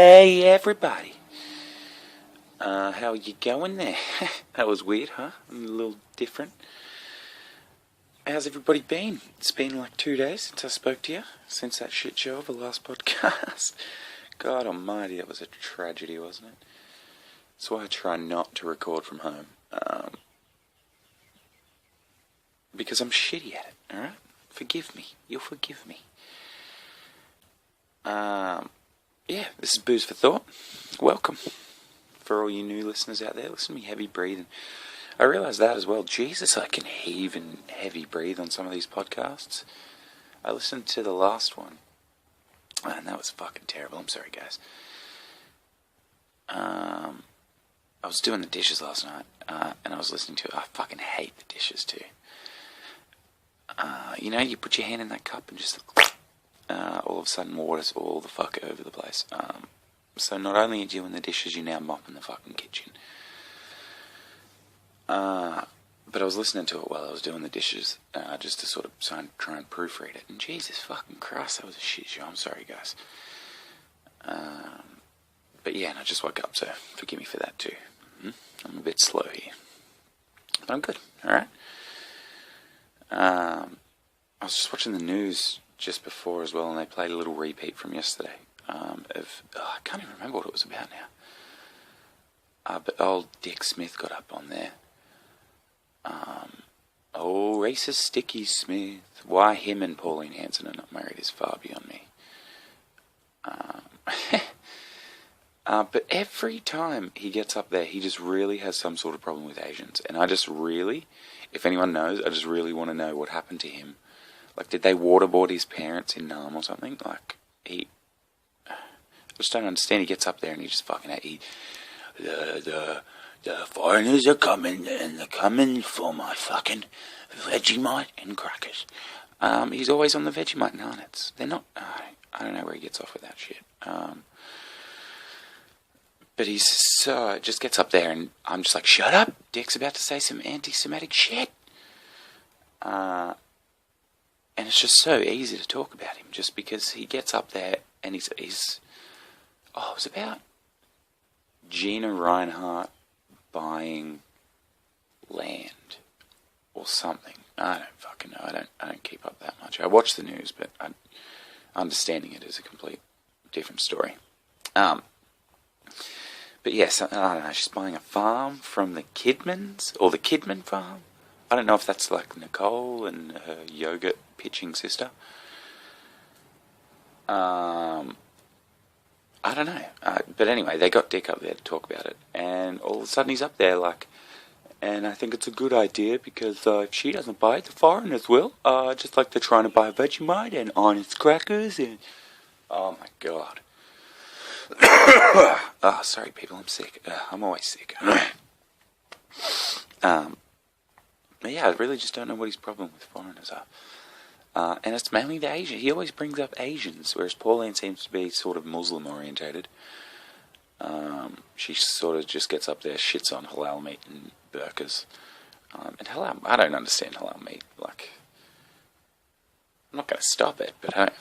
Hey everybody, how you going there? That was weird, huh? A little different. How's everybody been? It's been like 2 days since I spoke to you, since that shit show of the last podcast. God almighty, that was a tragedy, wasn't it? That's why I try not to record from home. Because I'm shitty at it, alright? Forgive me. You'll forgive me. Yeah, this is Booze for Thought. Welcome. For all you new listeners out there, listen to me heavy breathing. I realised that as well. Jesus, I can heave and heavy breathe on some of these podcasts. I listened to the last one, and that was fucking terrible. I'm sorry, guys. I was doing the dishes last night, and I was listening to it. I fucking hate the dishes too. You put your hand in that cup and just all of a sudden water's all the fuck over the place. So not only are you doing the dishes, you're now mopping the fucking kitchen. But I was listening to it while I was doing the dishes, just to sort of try and proofread it. And Jesus fucking Christ, that was a shit show. I'm sorry, guys. But yeah, and I just woke up, so forgive me for that too. I'm a bit slow here. But I'm good, alright? I was just watching the news just before as well, and they played a little repeat from yesterday. I can't even remember what it was about now. But old Dick Smith got up on there. Racist Sticky Smith. Why him and Pauline Hanson are not married is far beyond me. But every time he gets up there, he just really has some sort of problem with Asians. And I just really, if anyone knows, I just really want to know what happened to him. Like, did they waterboard his parents in Nam or something? Like, I just don't understand. He gets up there and he just fucking, the foreigners are coming, and they're coming for my fucking Vegemite and crackers. He's always on the Vegemite and Arnott's. They're not, I don't know where he gets off with that shit. But he's so, just gets up there and I'm just like, shut up, Dick's about to say some anti-Semitic shit. And it's just so easy to talk about him, just because he gets up there and it was about Gina Reinhardt buying land or something. I don't fucking know. I don't keep up that much. I watch the news, but understanding it is a complete different story. But yes, I don't know. She's buying a farm from the Kidmans, or the Kidman farm. I don't know if that's like Nicole and her yogurt pitching sister. I don't know. But anyway, they got Dick up there to talk about it. And all of a sudden he's up there like, and I think it's a good idea because if she doesn't buy it, the foreigners will. Just like they're trying to buy Vegemite and Honest crackers and... Oh my God. Sorry people, I'm sick. I'm always sick. But yeah, I really just don't know what his problem with foreigners are. And it's mainly the Asian. He always brings up Asians, whereas Pauline seems to be sort of Muslim orientated. She sort of just gets up there, shits on halal meat and burqas. And halal, I don't understand halal meat. Like, I'm not going to stop it, but I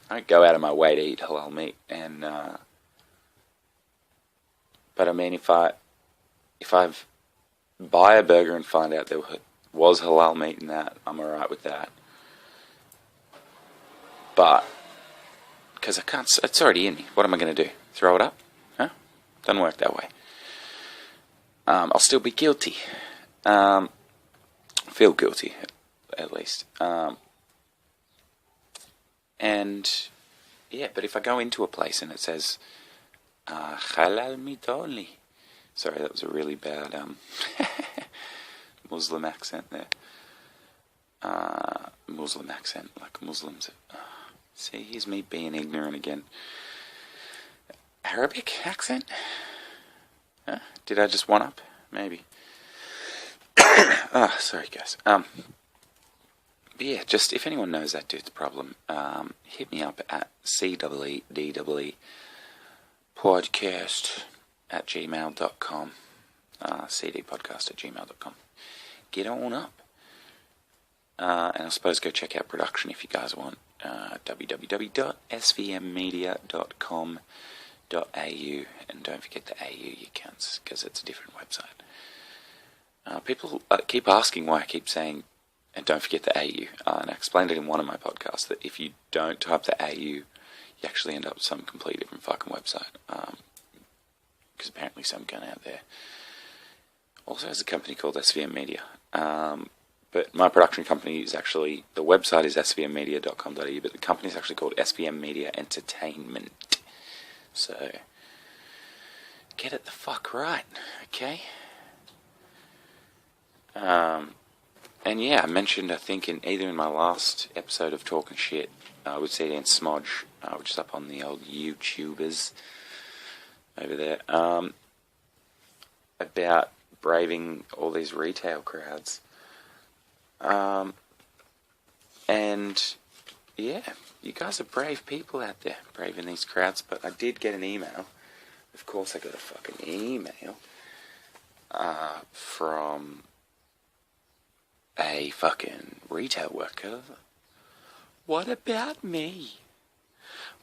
don't go out of my way to eat halal meat. And but I mean, if I buy a burger and find out there was halal meat in that, I'm alright with that. But, because I can't, it's already in me. What am I going to do? Throw it up? Huh? Doesn't work that way. I'll still be guilty. Feel guilty, at least. And, yeah, but if I go into a place and it says, halal meat only. Sorry, that was a really bad, Muslim accent there. Muslim accent, like Muslims. See, here's me being ignorant again. Arabic accent? Huh? Did I just one up? Maybe. Sorry guys. But yeah, just if anyone knows that dude's problem, hit me up at CeeDee podcast at gmail.com. cdpodcast@gmail.com. Get on up. And I suppose go check out production if you guys want. www.svmmedia.com. and don't forget the AU, you cunts, because it's a different website. People keep asking why I keep saying, and don't forget the AU, and I explained it in one of my podcasts, that if you don't type the AU, you actually end up with some completely different fucking website, because apparently some gun out there also has a company called SVM Media, but my production company is actually, the website is svmmedia.com.au, but the company is actually called SVM Media Entertainment. So, get it the fuck right, okay? And yeah, I mentioned, I think, either in my last episode of Talking Shit with CeeDee and Smodge, which is up on the old YouTubers over there, about braving all these retail crowds. And yeah, you guys are brave people out there, braving these crowds. But I did get an email. Of course I got a fucking email from a fucking retail worker. What about me?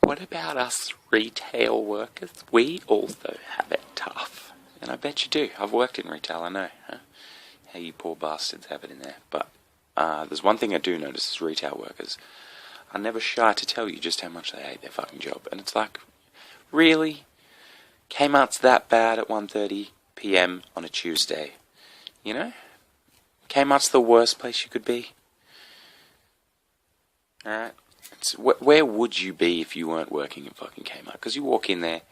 What about us retail workers? We also have it tough. And I bet you do. I've worked in retail, I know. Huh? How you poor bastards have it in there. But there's one thing I do notice as retail workers. are never shy to tell you just how much they hate their fucking job. And it's like, really? Kmart's that bad at 1:30 p.m. on a Tuesday? You know? Kmart's the worst place you could be. Alright? Where would you be if you weren't working in fucking Kmart? Because you walk in there,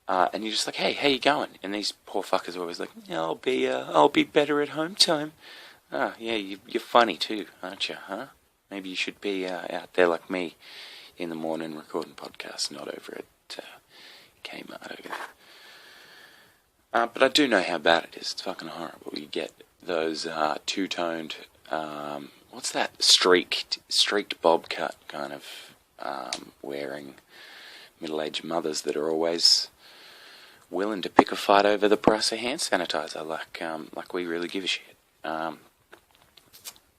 and you're just like, hey, how you going? And these poor fuckers are always like, yeah, I'll be better at home time. Oh, yeah, you're funny too, aren't you, huh? Maybe you should be out there like me in the morning recording podcasts, not over at Kmart over there. But I do know how bad it is. It's fucking horrible. You get those two-toned, what's that? Streaked bob cut kind of wearing middle-aged mothers that are always willing to pick a fight over the price of hand sanitizer, like we really give a shit.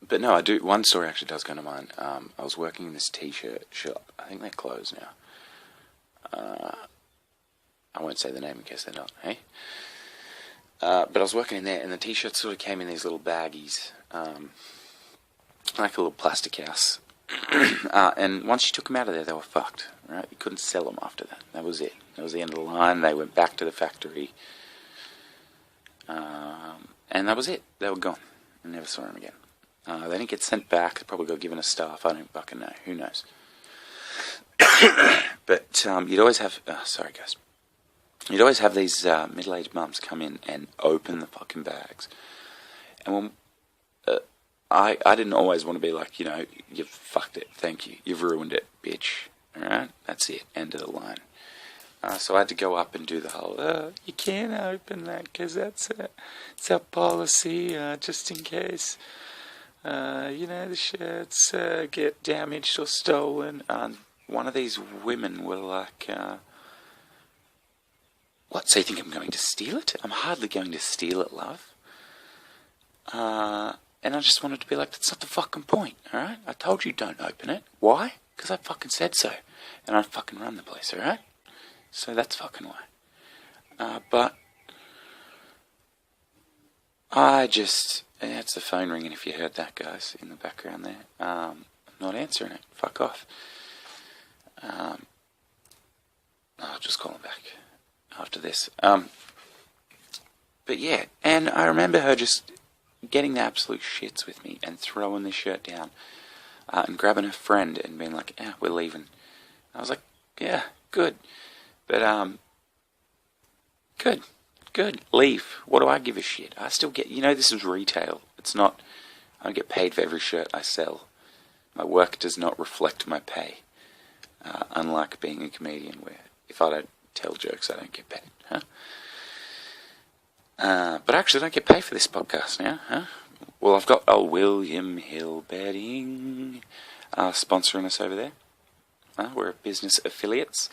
But no, I do. One story actually does come to mind. I was working in this t-shirt shop. I think they're closed now. I won't say the name in case they're not, hey? But I was working in there, and the t-shirts sort of came in these little baggies, like a little plastic house. And once you took them out of there, they were fucked, right? You couldn't sell them after that. That was it. That was the end of the line. They went back to the factory. And that was it. They were gone. I never saw them again. They didn't get sent back. They probably got given a staff. I don't fucking know. Who knows? But you'd always have... sorry, guys. You'd always have these middle-aged mums come in and open the fucking bags. And when... I didn't always want to be like, you know, you've fucked it. Thank you. You've ruined it, bitch. Alright? That's it. End of the line. So I had to go up and do the whole, you can't open that because it's our policy, just in case, you know, the shirts get damaged or stolen. One of these women were like, what, so you think I'm going to steal it? I'm hardly going to steal it, love. And I just wanted to be like, that's not the fucking point, alright? I told you don't open it. Why? Because I fucking said so. And I fucking run the place, alright? So that's fucking why. But I just... It's the phone ringing if you heard that, guys, in the background there. I'm not answering it. Fuck off. I'll just call him back after this. But yeah, and I remember her just getting the absolute shits with me and throwing the shirt down and grabbing her friend and being like, yeah, we're leaving. I was like, yeah, good. But, good, leave. What do I give a shit? I still get, you know, this is retail. It's not, I don't get paid for every shirt I sell. My work does not reflect my pay. Unlike being a comedian where if I don't tell jokes, I don't get paid, huh? But actually I don't get paid for this podcast now, huh? Well, I've got old William Hill Betting sponsoring us over there. We're business affiliates.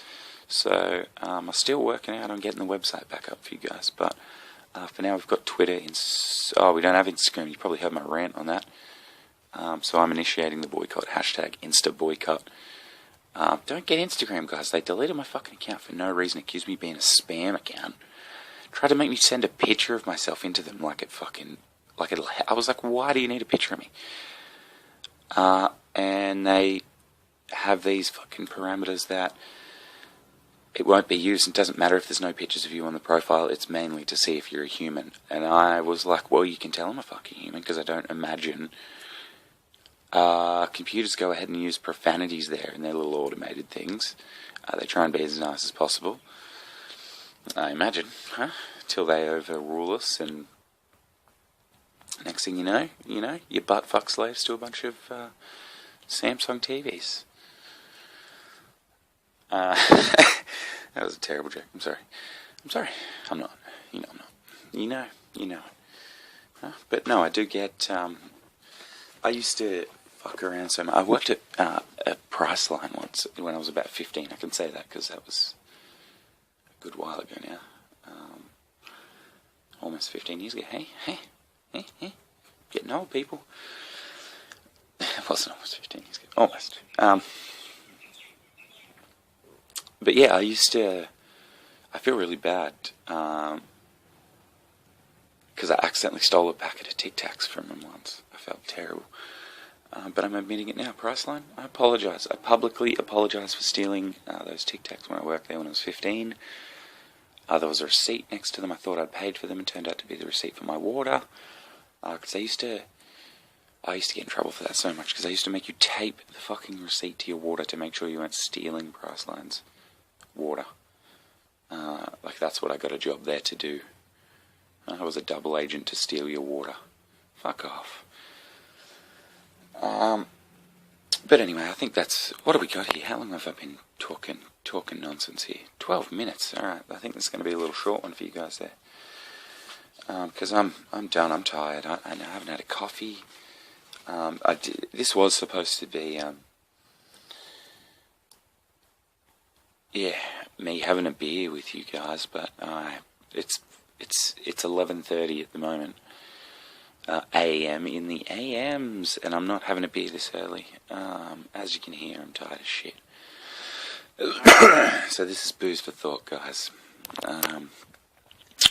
So, I'm still working out on getting the website back up for you guys, but for now we've got Twitter, we don't have Instagram, you probably heard my rant on that, so I'm initiating the boycott, hashtag InstaBoycott, Don't get Instagram, guys. They deleted my fucking account for no reason. Accused me of being a spam account. Tried to make me send a picture of myself into them I was like, why do you need a picture of me? And they have these fucking parameters that it won't be used. It doesn't matter if there's no pictures of you on the profile. It's mainly to see if you're a human. And I was like, well, you can tell I'm a fucking human because I don't imagine computers go ahead and use profanities there in their little automated things. They try and be as nice as possible. I imagine, till they overrule us, and next thing you know, your butt fuck slaves to a bunch of Samsung TVs. That was a terrible joke. I'm sorry. I'm not. I'm not. You know. But no, I do get. I used to fuck around so much. I worked at Priceline once when I was about 15. I can say that because that was a good while ago now. Almost 15 years ago. Hey. Getting old, people. It wasn't almost 15 years ago. Almost. But yeah, I feel really bad, because I accidentally stole a packet of Tic Tacs from him once. I felt terrible. But I'm admitting it now. Priceline, I apologise. I publicly apologise for stealing those Tic Tacs when I worked there when I was 15. There was a receipt next to them. I thought I'd paid for them. It turned out to be the receipt for my water. Because I used to get in trouble for that so much, because I used to make you tape the fucking receipt to your water to make sure you weren't stealing Priceline's water. That's what I got a job there to do. I was a double agent to steal your water. Fuck off. But anyway, I think that's... What have we got here? How long have I been talking nonsense here? 12 minutes. Alright, I think this is going to be a little short one for you guys there. Because I'm done, I'm tired. I haven't had a coffee. This was supposed to be... me having a beer with you guys, but it's 11:30 at the moment, a.m. in the a.m.s, and I'm not having a beer this early. As you can hear, I'm tired as shit. So this is booze for thought, guys.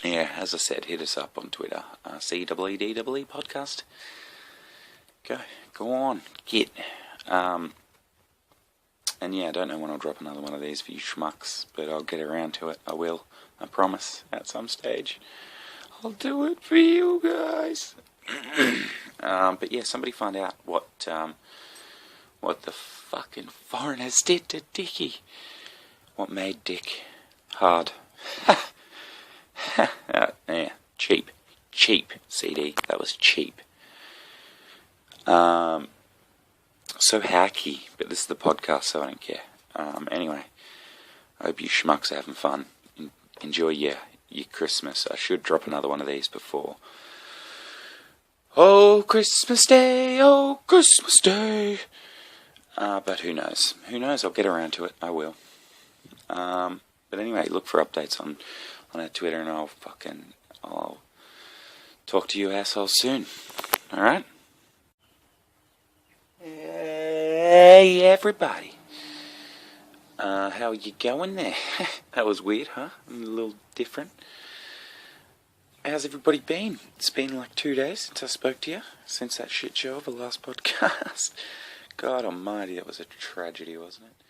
As I said, hit us up on Twitter, CeeDee podcast. Go on, get. And I don't know when I'll drop another one of these for you schmucks, but I'll get around to it. I will. I promise. At some stage, I'll do it for you guys. But somebody find out what the fucking foreigners did to Dickie. What made Dick hard? Cheap, CeeDee. That was cheap. So hacky, but this is the podcast, so I don't care. Anyway, I hope you schmucks are having fun. Enjoy your Christmas. I should drop another one of these before. Oh, Christmas Day, oh, Christmas Day. But who knows? I'll get around to it. I will. But anyway, look for updates on our Twitter, and I'll talk to you assholes soon. Alright? Hey, everybody. How are you going there? That was weird, huh? A little different. How's everybody been? It's been like 2 days since I spoke to you, since that shit show of the last podcast. God almighty, that was a tragedy, wasn't it?